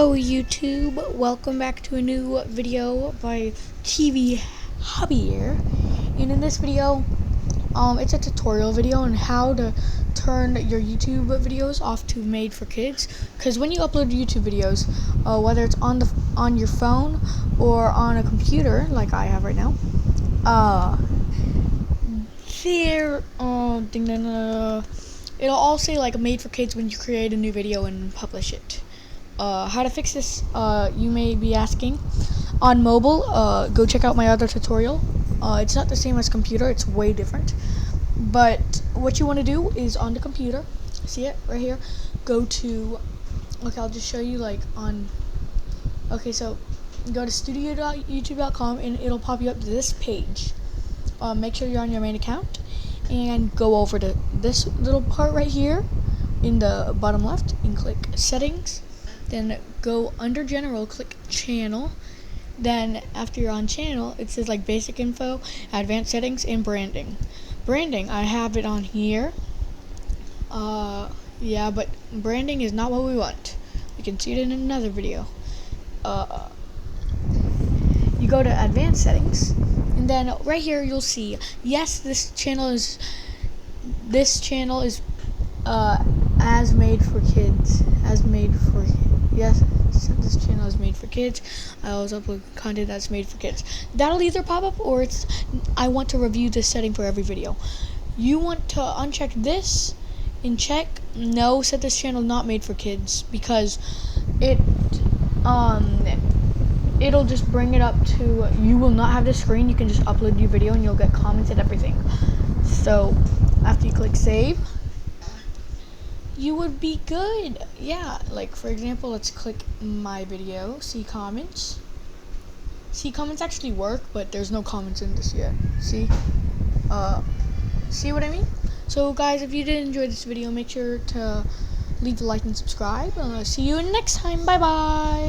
Hello YouTube, welcome back to a new video by tvHabiaire. And in this video, it's a tutorial video on how to turn your YouTube videos off to made for kids. Because when you upload YouTube videos, whether it's on your phone or on a computer like I have right now, it'll all say like made for kids when you create a new video and publish it. How to fix this, you may be asking. On mobile, go check out my other tutorial. It's not the same as computer, it's way different. But what you want to do is on the computer, see it right here, go to, okay, I'll just show you like on, okay, so go to studio.youtube.com and it'll pop you up to this page. Make sure you're on your main account and go over to this little part right here in the bottom left and click settings. Then go under general, click channel. Then after you're on channel, it says like basic info, advanced settings, and branding. Branding, I have it on here. Yeah, but branding is not what we want. You can see it in another video. You go to advanced settings, and then right here you'll see, yes, this channel is as made for kids. Yes, this channel is made for kids. I always upload content that's made for kids. That'll either pop up or it's I want to review this setting for every video. You want to uncheck this and check no, set this channel not made for kids, because it'll just bring it up to, you will not have this screen. You can just upload your video and you'll get comments and everything. So after you click save, you would be good. Yeah, like for example, let's click my video, see comments. See comments actually work, but there's no comments in this yet. See what I mean? So guys, if you did enjoy this video, make sure to leave a like and subscribe. See you next time. Bye bye.